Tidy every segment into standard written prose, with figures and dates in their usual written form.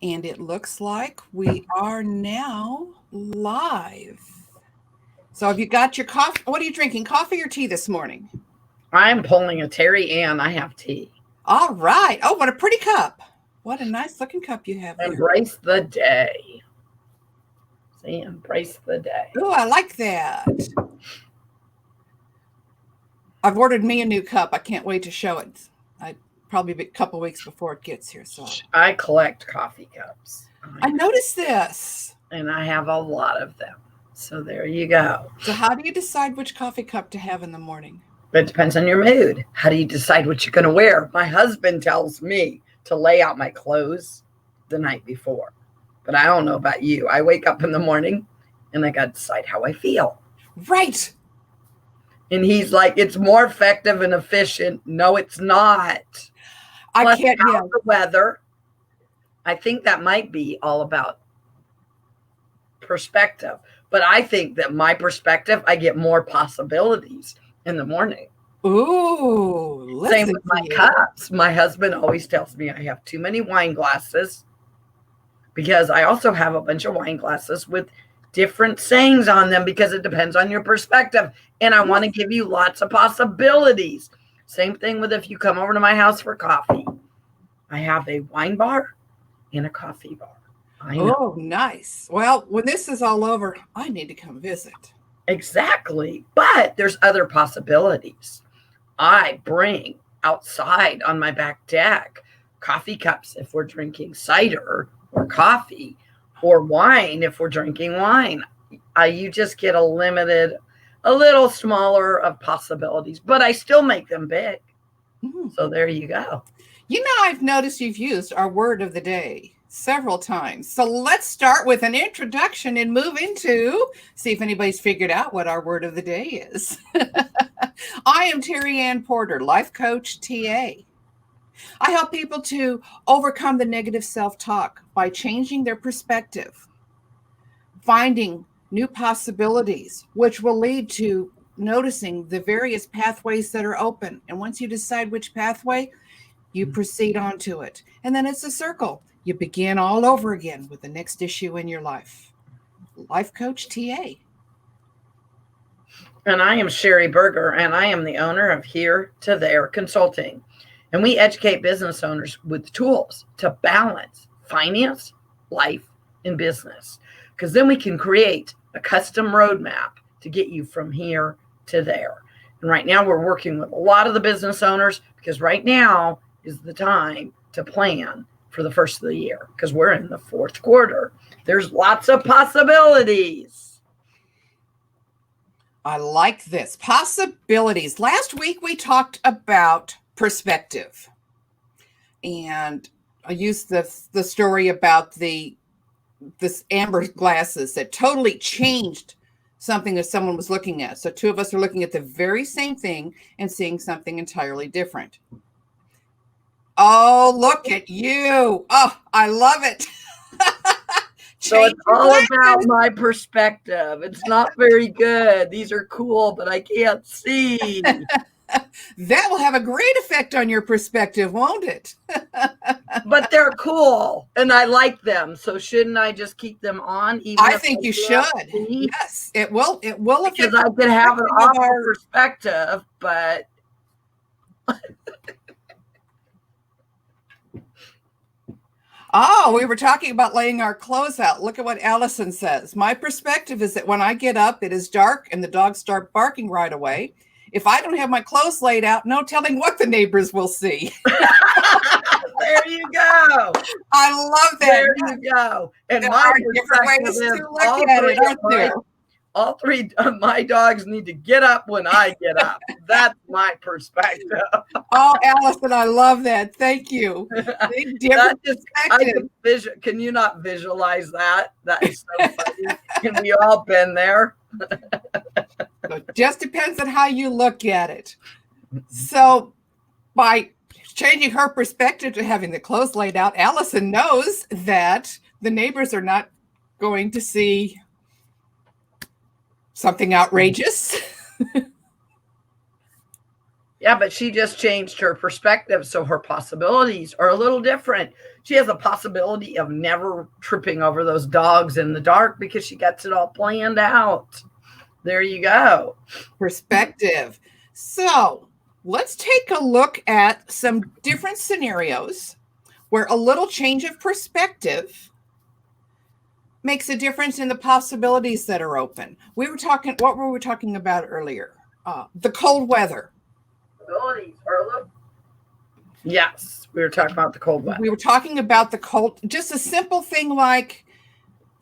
And it looks like we are now live. So have you got your coffee? What are you drinking, coffee or tea this morning? I'm pulling a Terry Ann. I have tea. All right. Oh, what a pretty cup. What a nice looking cup you have there. Embrace the day. See, embrace the day. Oh, I like that. I've ordered me a new cup. I can't wait to show it. Probably a couple weeks before it gets here. So I collect coffee cups. I noticed this. And I have a lot of them. So there you go. So how do you decide which coffee cup to have in the morning? It depends on your mood. How do you decide what you're going to wear? My husband tells me to lay out my clothes the night before. But I don't know about you. I wake up in the morning and I got to decide how I feel. Right. And he's like, it's more effective and efficient. No, it's not. I can't hear the weather. I think that might be all about perspective. But I think that my perspective, I get more possibilities in the morning. Ooh. Same with my cups. My husband always tells me I have too many wine glasses because I also have a bunch of wine glasses with different sayings on them because it depends on your perspective. And I want to give you lots of possibilities. Same thing with if you come over to my house for coffee. I have a wine bar and a coffee bar. Oh, nice. Well, when this is all over, I need to come visit. Exactly. But there's other possibilities. I bring outside on my back deck coffee cups if we're drinking cider or coffee, or wine if we're drinking wine. You just get a little smaller of possibilities, but I still make them big. Mm-hmm. So there you go. You know, I've noticed you've used our word of the day several times. So let's start with an introduction and move into, see if anybody's figured out what our word of the day is. I am Terry Ann Porter, life coach, TA. I help people to overcome the negative self-talk by changing their perspective, finding new possibilities, which will lead to noticing the various pathways that are open. And once you decide which pathway, you proceed on to it. And then it's a circle. You begin all over again with the next issue in your life. Life coach TA. And I am Sherry Berger, and I am the owner of Here to There Consulting. And we educate business owners with tools to balance finance, life, and business. Because then we can create a custom roadmap to get you from here to there. And right now we're working with a lot of the business owners because right now is the time to plan for the first of the year because we're in the fourth quarter. There's lots of possibilities. I like this. Possibilities. Last week we talked about perspective. And I used the story about this amber glasses that totally changed something that someone was looking at. So two of us are looking at the very same thing and seeing something entirely different. Oh, look at you. Oh, I love it. So it's all about my perspective. It's not very good. These are cool, but I can't see. That will have a great effect on your perspective, won't it? But they're cool and I like them. So shouldn't I just keep them on? I think you should. Yes, it will. It will. Because I could have an awful perspective, but oh, we were talking about laying our clothes out. Look at what Allison says. My perspective is that when I get up, it is dark and the dogs start barking right away. If I don't have my clothes laid out, no telling what the neighbors will see. There you go. I love that. There you go. And there my are different ways to look at it, aren't there? All three of my dogs need to get up when I get up. That's my perspective. Oh, Allison, I love that. Thank you. Can you not visualize that? That is so funny. Can we all been there? It just depends on how you look at it. So by changing her perspective to having the clothes laid out, Allison knows that the neighbors are not going to see something outrageous. Yeah, but she just changed her perspective. So her possibilities are a little different. She has a possibility of never tripping over those dogs in the dark because she gets it all planned out. There you go. Perspective. So let's take a look at some different scenarios where a little change of perspective makes a difference in the possibilities that are open. What were we talking about earlier? The cold weather. Yes, we were talking about the cold weather. We were talking about the cold, just a simple thing like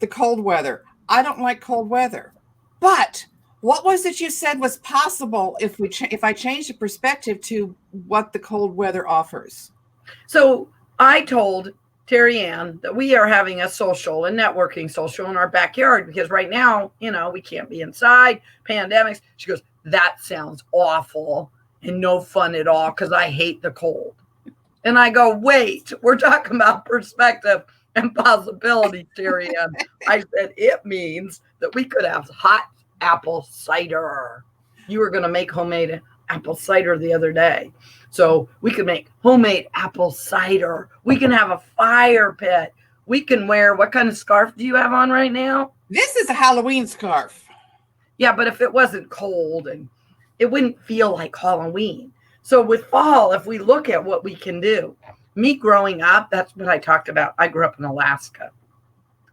the cold weather. I don't like cold weather. But what was it you said was possible if I change the perspective to what the cold weather offers? So I told Terry Ann that we are having a social and networking social in our backyard because right now, we can't be inside, pandemics. She goes, that sounds awful and no fun at all because I hate the cold. And I go, wait, we're talking about perspective and possibility, Terry Ann. I said, it means that we could have hot apple cider. You were going to make homemade apple cider the other day. So we could make homemade apple cider. We can have a fire pit. We can wear, what kind of scarf do you have on right now? This is a Halloween scarf. Yeah, but if it wasn't cold and it wouldn't feel like Halloween. So with fall, if we look at what we can do, me growing up, that's what I talked about. I grew up in Alaska,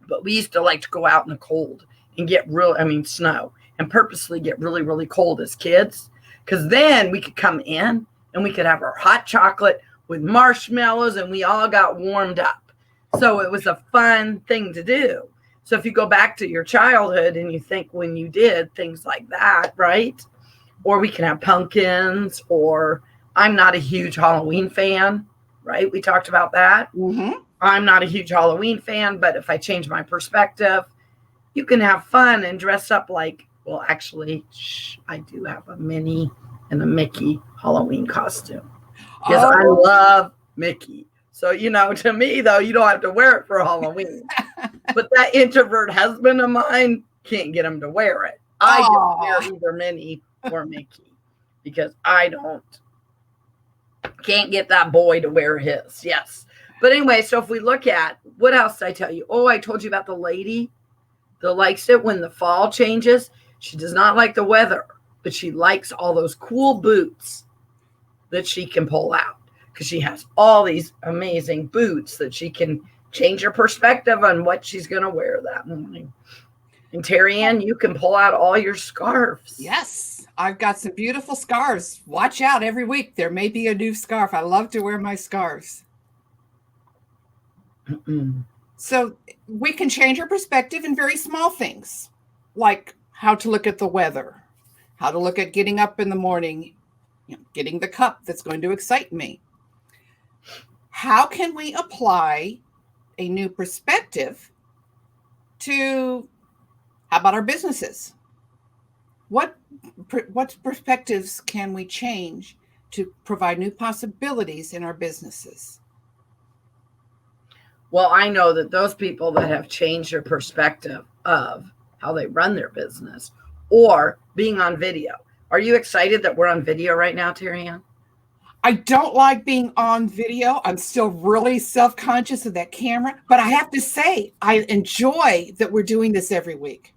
but we used to like to go out in the cold and get snow and purposely get really, really cold as kids. Because then we could come in and we could have our hot chocolate with marshmallows and we all got warmed up. So it was a fun thing to do. So if you go back to your childhood and you think when you did things like that, right? Or we can have pumpkins, or I'm not a huge Halloween fan, right? We talked about that. Mm-hmm. I'm not a huge Halloween fan, but if I change my perspective, you can have fun and dress up like, well, actually, I do have a Minnie and a Mickey Halloween costume because I love Mickey. So, to me, though, you don't have to wear it for Halloween. But that introvert husband of mine can't get him to wear it. I don't wear either Minnie or Mickey because can't get that boy to wear his. Yes. But anyway, so if we look at, what else did I tell you? Oh, I told you about the lady that likes it when the fall changes. She does not like the weather, but she likes all those cool boots that she can pull out because she has all these amazing boots that she can change her perspective on what she's going to wear that morning. And Terry Ann, you can pull out all your scarves. Yes, I've got some beautiful scarves. Watch out every week. There may be a new scarf. I love to wear my scarves. So we can change our perspective in very small things, like how to look at the weather, how to look at getting up in the morning, getting the cup that's going to excite me. How can we apply a new perspective to, how about our businesses? What perspectives can we change to provide new possibilities in our businesses? Well, I know that those people that have changed their perspective of how they run their business or being on video. Are you excited that we're on video right now, Terry Ann? I don't like being on video. I'm still really self-conscious of that camera, but I have to say, I enjoy that we're doing this every week.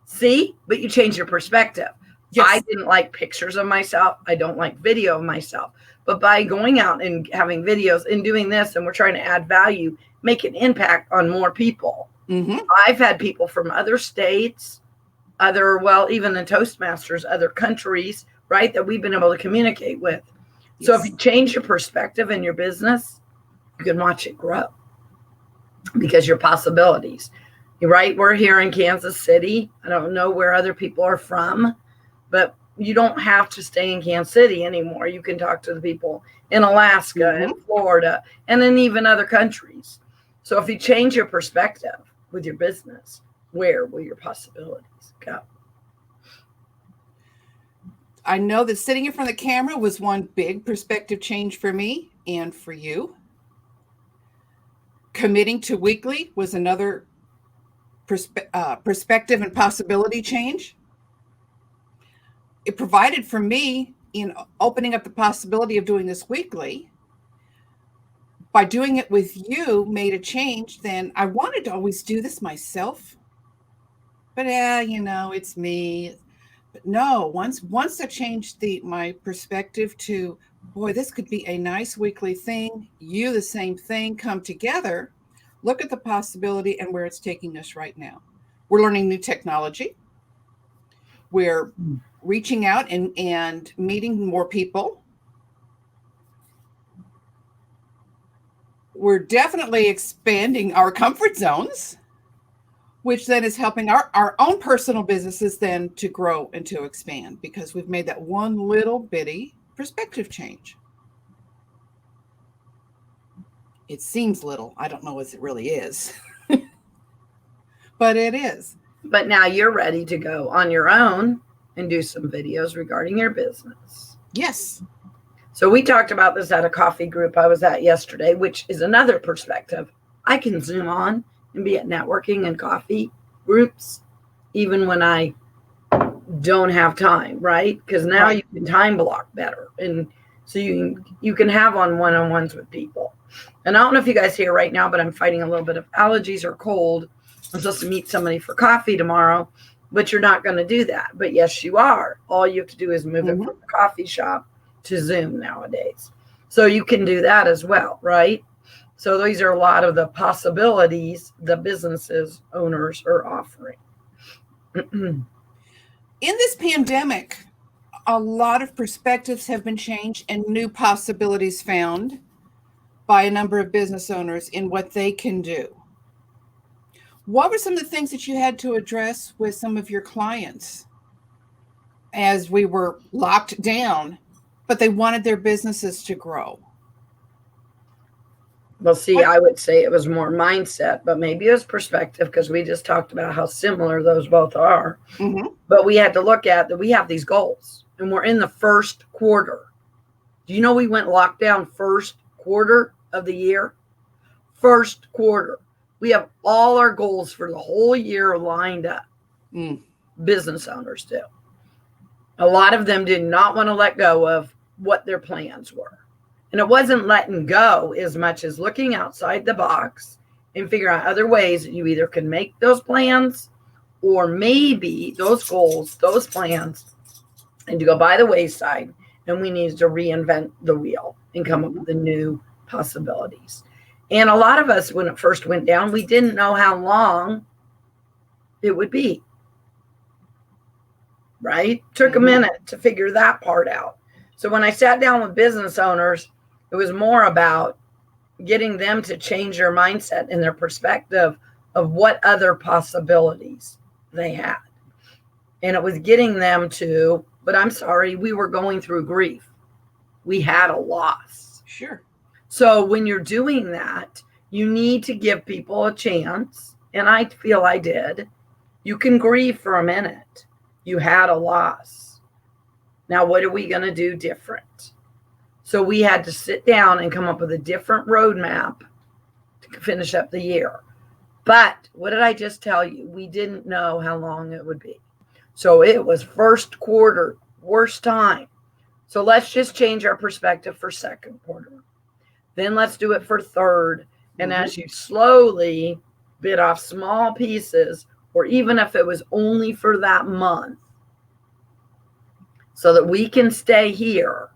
See, but you change your perspective. Yes. I didn't like pictures of myself. I don't like video of myself. But by going out and having videos and doing this, and we're trying to add value, make an impact on more people. Mm-hmm. I've had people from other states, even in Toastmasters, other countries, right, that we've been able to communicate with. Yes. So if you change your perspective in your business, you can watch it grow because your possibilities, right? We're here in Kansas City. I don't know where other people are from, but you don't have to stay in Kansas City anymore. You can talk to the people in Alaska Mm-hmm. and Florida and in even other countries. So if you change your perspective with your business, where will your possibilities go? I know that sitting in front of the camera was one big perspective change for me and for you. Committing to weekly was another perspective and possibility change. It provided for me in opening up the possibility of doing this weekly, by doing it with you, made a change. Then I wanted to always do this myself, but it's me. But no, once I changed my perspective to, boy, this could be a nice weekly thing. You, the same thing, come together, look at the possibility and where it's taking us right now. We're learning new technology. We're reaching out and meeting more people. We're definitely expanding our comfort zones, which then is helping our own personal businesses then to grow and to expand, because we've made that one little bitty perspective change. It seems little. I don't know as it really is, but it is. But now you're ready to go on your own and do some videos regarding your business. Yes. So we talked about this at a coffee group I was at yesterday, which is another perspective. I can Zoom on and be at networking and coffee groups, even when I don't have time, right? Because now you can time block better. And so you can have one-on-ones with people. And I don't know if you guys hear right now, but I'm fighting a little bit of allergies or cold. I'm supposed to meet somebody for coffee tomorrow, but you're not going to do that. But yes, you are. All you have to do is move it from the coffee shop to Zoom nowadays. So you can do that as well, right? So these are a lot of the possibilities the businesses owners are offering. In this pandemic, a lot of perspectives have been changed and new possibilities found by a number of business owners in what they can do. What were some of the things that you had to address with some of your clients as we were locked down, but they wanted their businesses to grow? Well, see, I would say it was more mindset, but maybe it was perspective, because we just talked about how similar those both are. But we had to look at that we have these goals, and we're in the first quarter. Do you know we went lockdown first quarter of the year? First quarter. We have all our goals for the whole year lined up. Business owners do. A lot of them did not want to let go of what their plans were. And it wasn't letting go as much as looking outside the box and figure out other ways that you either can make those plans, or maybe those goals, those plans, and to go by the wayside. And we needed to reinvent the wheel and come up with the new possibilities. And a lot of us, when it first went down, we didn't know how long it would be. Right? Took a minute to figure that part out. So when I sat down with business owners, it was more about getting them to change their mindset and their perspective of what other possibilities they had. And it was getting them to, but I'm sorry, we were going through grief. We had a loss. Sure. So when you're doing that, you need to give people a chance. And I feel I did. You can grieve for a minute. You had a loss. Now, what are we going to do different? So we had to sit down and come up with a different roadmap to finish up the year. But what did I just tell you? We didn't know how long it would be. So it was first quarter, worst time. So let's just change our perspective for second quarter. Then let's do it for third. And as you slowly bit off small pieces, or even if it was only for that month, so that we can stay here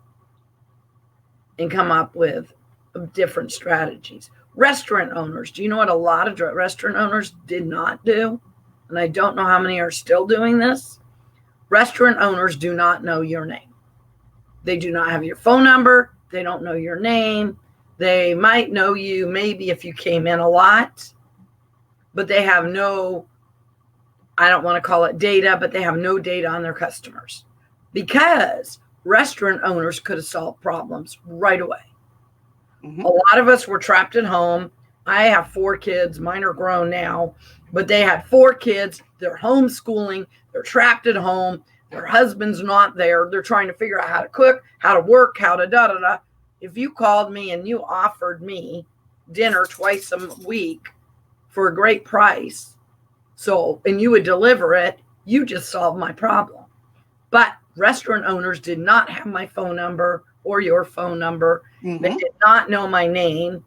and come up with different strategies. Restaurant owners, do you know what a lot of restaurant owners did not do? And I don't know how many are still doing this. Restaurant owners do not know your name. They do not have your phone number. They don't know your name. They might know you maybe if you came in a lot, but they have no, I don't want to call it data, but they have no data on their customers, because restaurant owners could have solved problems right away. A lot of us were trapped at home. I have 4 kids. Mine are grown now, but they had 4 kids. They're homeschooling. They're trapped at home. Their husband's not there. They're trying to figure out how to cook, how to work, how to da-da-da. If you called me and you offered me dinner twice a week for a great price, and you would deliver it, you just solved my problem. But restaurant owners did not have my phone number or your phone number. Mhm. They did not know my name.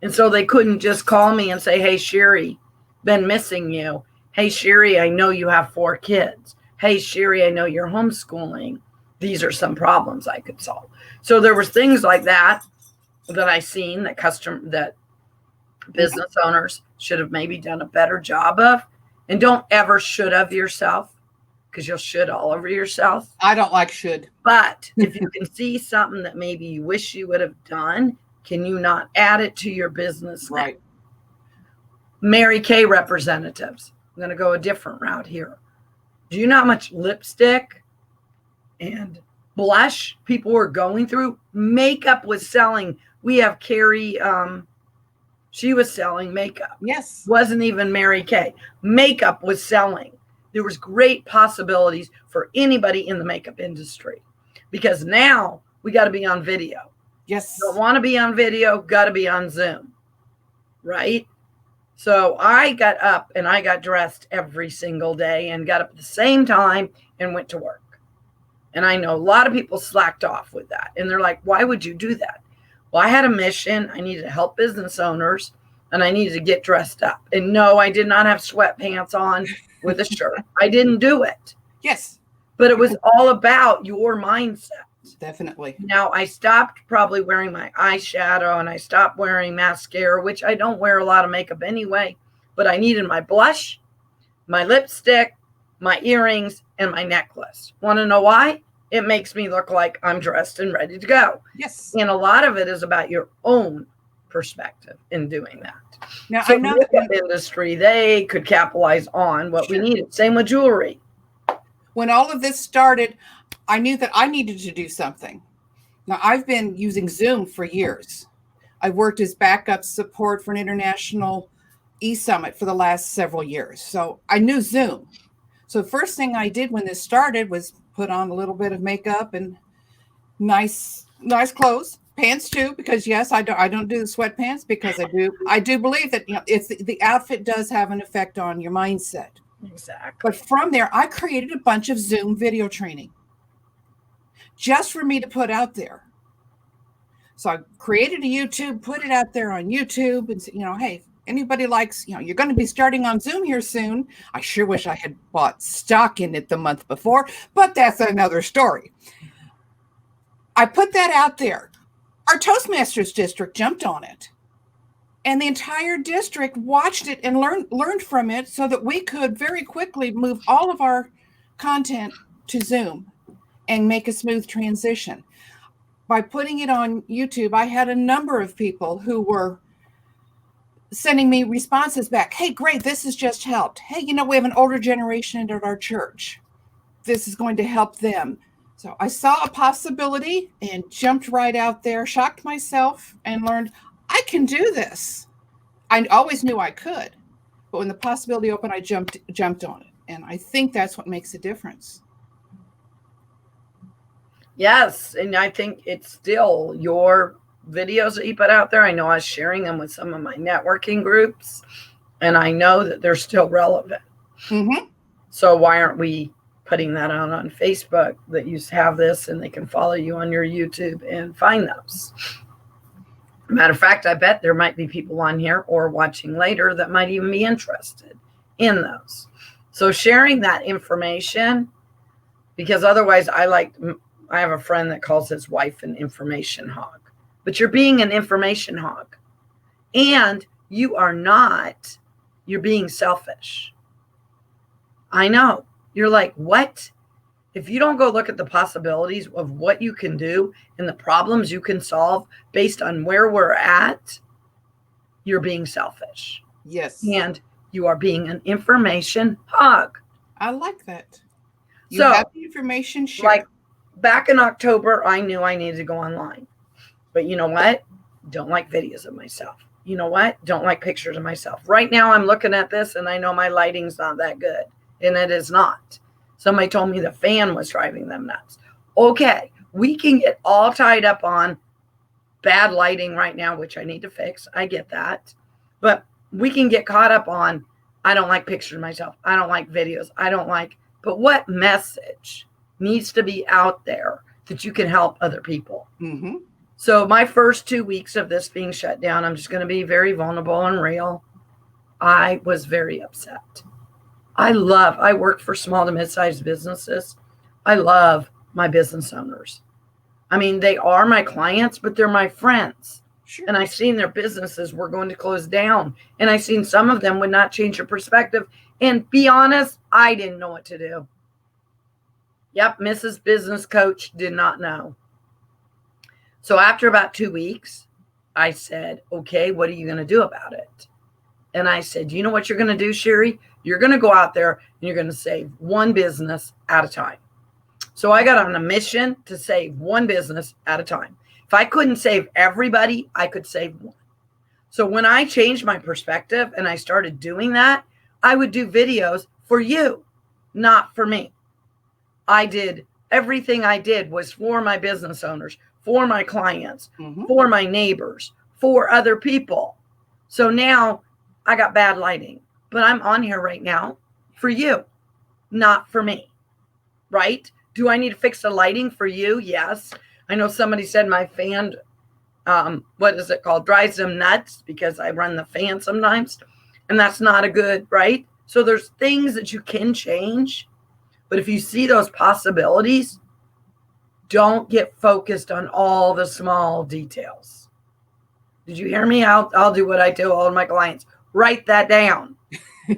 And so they couldn't just call me and say, hey, Sherry, been missing you. Hey, Sherry, I know you have 4 kids. Hey, Sherry, I know you're homeschooling. These are some problems I could solve. So there was things like that I seen that business owners should have maybe done a better job of. And don't ever should have yourself, because you'll should all over yourself. I don't like should. But if you can see something that maybe you wish you would have done, can you not add it to your business? Right. Mary Kay representatives. I'm going to go a different route here. Do you know how much lipstick and blush people were going through? Makeup was selling. We have Carrie, she was selling makeup. Yes. Wasn't even Mary Kay. Makeup was selling. There was great possibilities for anybody in the makeup industry, because now we got to be on video. Yes. Don't want to be on video, got to be on Zoom, right? So I got up and I got dressed every single day and got up at the same time and went to work. And I know a lot of people slacked off with that. And they're like, why would you do that? Well, I had a mission. I needed to help business owners, and I needed to get dressed up. And no, I did not have sweatpants on with a shirt. I didn't do it. Yes. But it was all about your mindset. Definitely. Now, I stopped probably wearing my eyeshadow, and I stopped wearing mascara, which I don't wear a lot of makeup anyway. But I needed my blush, my lipstick, my earrings, and my necklace. Want to know why? It makes me look like I'm dressed and ready to go. Yes. And a lot of it is about your own perspective in doing that. Now, So I know the makeup industry, they could capitalize on what we needed. Same with jewelry. when all of this started, I knew that I needed to do something. Now, I've been using Zoom for years. I've worked as backup support for an international e-summit for the last several years. So I knew Zoom. So the first thing I did when this started was put on a little bit of makeup and nice clothes, pants too, because yes, I don't do the sweatpants, because I do believe that, you know, it's the outfit does have an effect on your mindset. Exactly. But from there, I created a bunch of Zoom video training just for me to put out there. So I created a YouTube, put it out there on YouTube, and said, you know, hey, if anybody likes, you know, you're going to be starting on Zoom here soon. I sure wish I had bought stock in it the month before, but that's another story. I put that out there. Our Toastmasters district jumped on it, and the entire district watched it and learned from it, so that we could very quickly move all of our content to Zoom and make a smooth transition. By putting it on YouTube, I had a number of people who were sending me responses back. Hey, great, this has just helped. Hey, you know, we have an older generation at our church. This is going to help them. So I saw a possibility and jumped right out there, shocked myself, and learned I can do this. I always knew I could, but when the possibility opened, I jumped on it. And I think that's what makes a difference. Yes, and I think it's still your videos that you put out there. I know I was sharing them with some of my networking groups, and I know that they're still relevant. Mm-hmm. So why aren't we putting that out on Facebook, that you have this and they can follow you on your YouTube and find those? Matter of fact, I bet there might be people on here or watching later that might even be interested in those. So sharing that information, because otherwise I have a friend that calls his wife an information hog, but you're being an information hog, and you are not, you're being selfish. I know. You're like, what? If you don't go look at the possibilities of what you can do and the problems you can solve based on where we're at, you're being selfish. Yes. And you are being an information hog. I like that. You So, have the information, share. like back in October, I knew I needed to go online. But you know what? Don't like videos of myself. You know what? Don't like pictures of myself. Right now, I'm looking at this and I know my lighting's not that good. And it is not. Somebody told me the fan was driving them nuts. Okay, we can get all tied up on bad lighting right now, which I need to fix. I get that. But we can get caught up on, I don't like pictures of myself. I don't like videos. I don't like, but what message? needs to be out there that you can help other people. Mm-hmm. So my first 2 weeks of this being shut down, I'm just going to be very vulnerable and real. I was very upset. I work for small to mid-sized businesses. I love my business owners. I mean, they are my clients, but they're my friends. Sure. And I've seen their businesses were going to close down. And I've seen some of them would not change their perspective. And be honest, I didn't know what to do. Yep, Mrs. Business Coach did not know. So after about 2 weeks, I said, okay, what are you going to do about it? And I said, you know what you're going to do, Sherry? You're going to go out there and you're going to save one business at a time. So I got on a mission to save one business at a time. If I couldn't save everybody, I could save one. So when I changed my perspective and I started doing that, I would do videos for you, not for me. Everything I did was for my business owners, for my clients, for my neighbors, for other people. So now I got bad lighting, but I'm on here right now for you, not for me, right? Do I need to fix the lighting for you? Yes. I know somebody said my fan, what is it called? Drives them nuts because I run the fan sometimes. And that's not a good, right? So there's things that you can change. But if you see those possibilities, don't get focused on all the small details. Did you hear me? I'll do what I tell all of my clients. Write that down.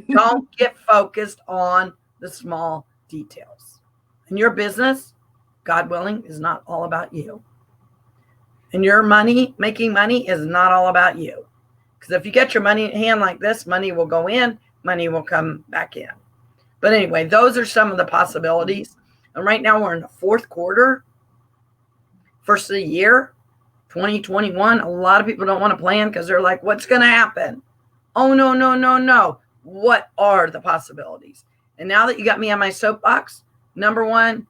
Don't get focused on the small details. And your business, God willing, is not all about you. And your money, making money, is not all about you. Because if you get your money in hand like this, money will go in, money will come back in. But anyway, those are some of the possibilities. And right now we're in the fourth quarter, first of the year, 2021. A lot of people don't want to plan because they're like, what's going to happen? Oh, no, no, no, no. What are the possibilities? And now that you got me on my soapbox, number one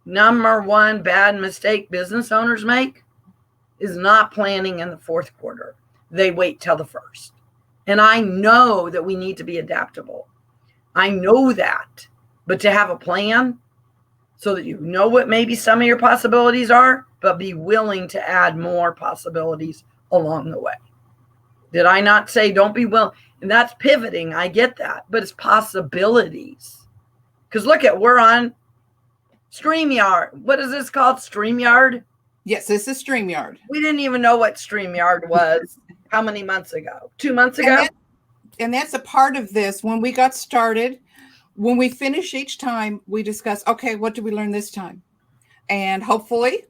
bad mistake business owners make is not planning in the fourth quarter. They wait till the first. And I know that we need to be adaptable. I know that. But to have a plan so that you know what maybe some of your possibilities are, but be willing to add more possibilities along the way. Did I not say don't be willing? And that's pivoting. I get that. But it's possibilities. Because look at, we're on StreamYard. What is this called? StreamYard? Yes, this is StreamYard. We didn't even know what StreamYard was how many months ago? 2 months ago? And that's a part of this. When we got started, when we finish each time, we discuss, okay, what did we learn this time? And hopefully,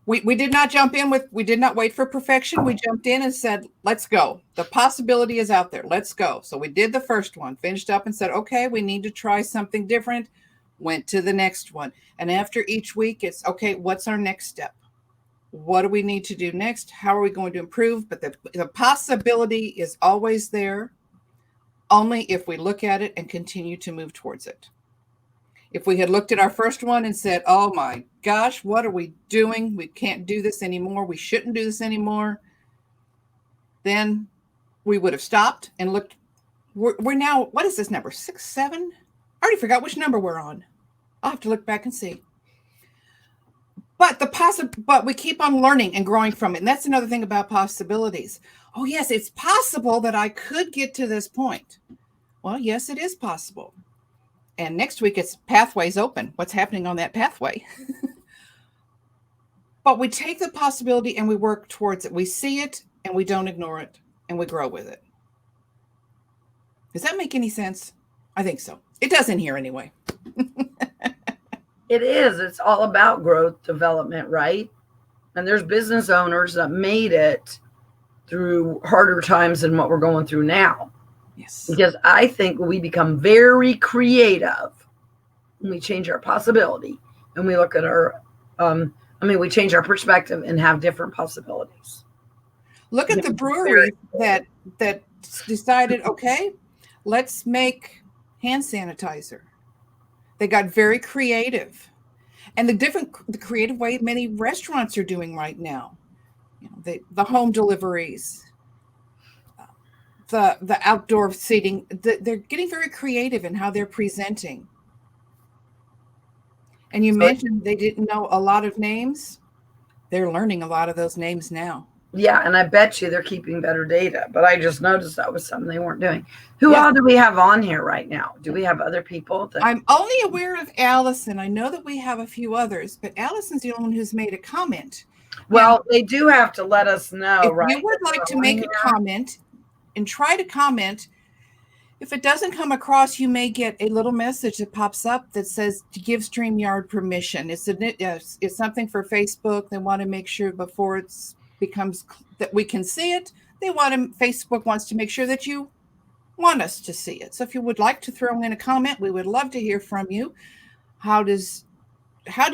we did not jump in we did not wait for perfection. We jumped in and said, let's go. The possibility is out there. Let's go. So we did the first one, finished up and said, okay, we need to try something different. Went to the next one. And after each week, it's, okay, what's our next step? What do we need to do next? How are we going to improve? But the possibility is always there, only if we look at it and continue to move towards it. If we had looked at our first one and said, oh my gosh, what are we doing? We can't do this anymore. We shouldn't do this anymore. Then we would have stopped and looked. We're now, what is this number? 6, 7? I already forgot which number we're on. I'll have to look back and see. But we keep on learning and growing from it. And that's another thing about possibilities. Oh, yes, it's possible that I could get to this point. Well, yes, it is possible. And next week, it's pathways open. What's happening on that pathway? But we take the possibility and we work towards it. We see it and we don't ignore it and we grow with it. Does that make any sense? I think so. It does in here anyway. It is. It's all about growth, development, right? And there's business owners that made it through harder times than what we're going through now. Yes. Because I think we become very creative when we change our possibility and we look at we change our perspective and have different possibilities. Look at the brewery that decided, okay, let's make hand sanitizer. They got very creative, and the creative way many restaurants are doing right now. You know, the home deliveries, the outdoor seating. They're getting very creative in how they're presenting. And you So, mentioned they didn't know a lot of names. They're learning a lot of those names now. yeah, and I bet you they're keeping better data, but I just noticed that was something they weren't doing. Who Yeah. all do we have on here right now? Do we have other people? I'm only aware of Allison. I know that we have a few others, but Allison's the only one who's made a comment. Well, Now, they do have to let us know, if right? you would like to make a comment and try to comment, if it doesn't come across, you may get a little message that pops up that says to give StreamYard permission. It's something for Facebook. They want to make sure before it becomes that we can see it. Facebook wants to make sure that you want us to see it. So if you would like to throw in a comment, we would love to hear from you. How do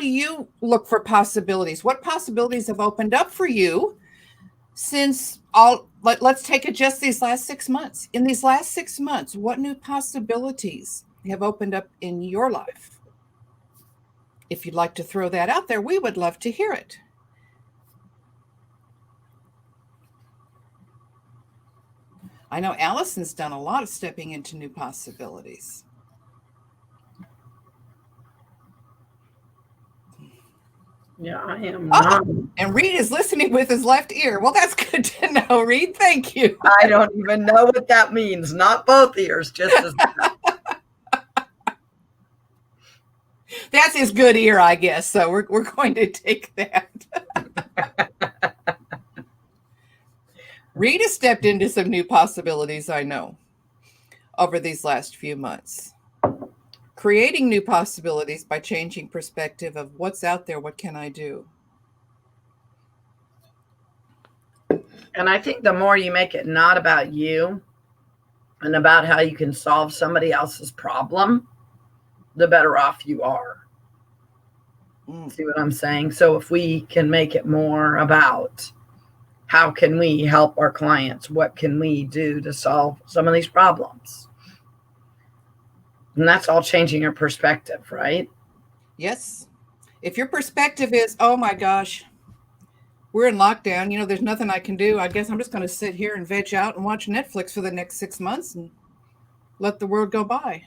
you look for possibilities? What possibilities have opened up for you since let's take it just these last 6 months. In these last 6 months, what new possibilities have opened up in your life? If you'd like to throw that out there, we would love to hear it. I know Allison's done a lot of stepping into new possibilities. Yeah, I am not. And Reed is listening with his left ear. Well, that's good to know, Reed. Thank you. I don't even know what that means. Not both ears, just as That's his good ear, I guess. So we're going to take that. Reed has stepped into some new possibilities, I know, over these last few months. Creating new possibilities by changing perspective of what's out there, what can I do? And I think the more you make it not about you and about how you can solve somebody else's problem, the better off you are. See what I'm saying? So if we can make it more about how can we help our clients, what can we do to solve some of these problems? And that's all changing your perspective, right? Yes. If your perspective is, oh my gosh, we're in lockdown, there's nothing I can do. I guess I'm just going to sit here and veg out and watch Netflix for the next 6 months and let the world go by.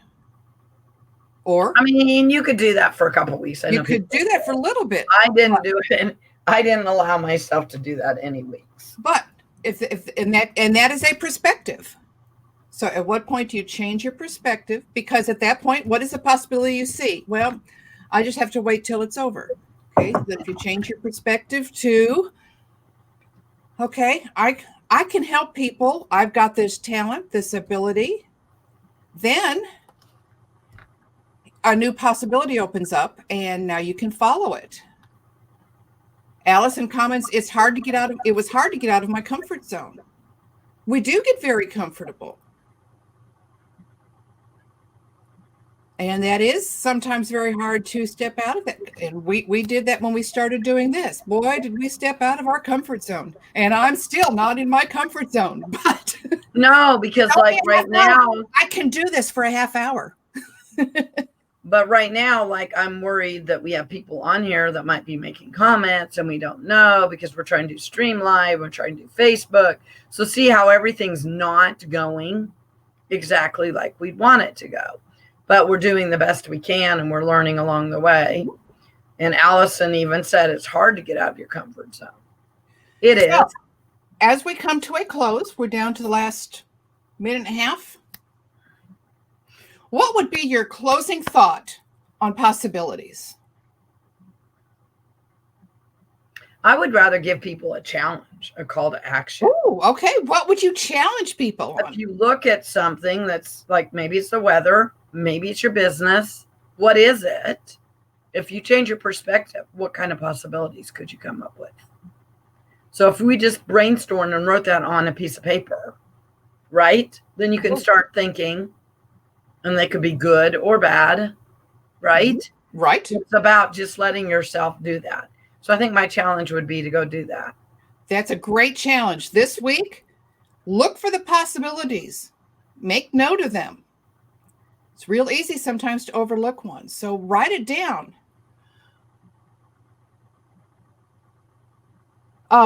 Or I mean, you could do that for a couple of weeks. You could do that for a little bit. I didn't do it. And I didn't allow myself to do that any weeks. But that is a perspective. So at what point do you change your perspective? Because at that point, what is the possibility you see? Well, I just have to wait till it's over. Okay. So if you change your perspective to, okay, I can help people. I've got this talent, this ability. Then a new possibility opens up and now you can follow it. Allison comments, it was hard to get out of my comfort zone. We do get very comfortable. And that is sometimes very hard to step out of it. And we did that when we started doing this. Boy, did we step out of our comfort zone. And I'm still not in my comfort zone. But no, because like right now, I can do this for a half hour. But right now, like I'm worried that we have people on here that might be making comments and we don't know because we're trying to do stream live, we're trying to do Facebook. So see how everything's not going exactly like we'd want it to go. But we're doing the best we can and we're learning along the way. And Allison even said it's hard to get out of your comfort zone. It is. As we come to a close, we're down to the last minute and a half. What would be your closing thought on possibilities? I would rather give people a challenge, a call to action. Oh, okay. What would you challenge people on? If you look at something that's like maybe it's the weather, maybe it's your business, what is it? If you change your perspective, what kind of possibilities could you come up with? So if we just brainstormed and wrote that on a piece of paper, right? Then you can start thinking, and they could be good or bad, right? Right. It's about just letting yourself do that. So I think my challenge would be to go do that. That's a great challenge. This week, look for the possibilities. Make note of them. It's real easy sometimes to overlook one. So write it down.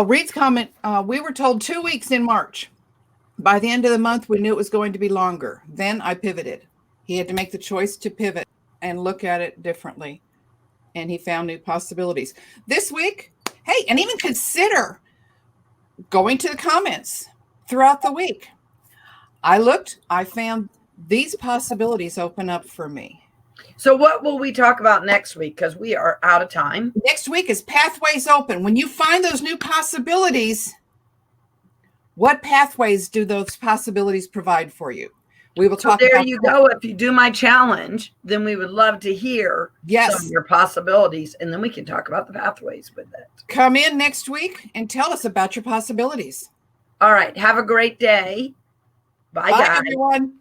Reed's comment, we were told 2 weeks in March. By the end of the month, we knew it was going to be longer. Then I pivoted. He had to make the choice to pivot and look at it differently. and he found new possibilities. This week, hey, and even consider going to the comments throughout the week. I found these possibilities open up for me. So what will we talk about next week? Because we are out of time. Next week is Pathways Open. When you find those new possibilities, what pathways do those possibilities provide for you? We will talk about there about you go. If you do my challenge, then we would love to hear some of your possibilities, and then we can talk about the pathways with it. Come in next week and tell us about your possibilities. All right. Have a great day. Bye, guys. Everyone.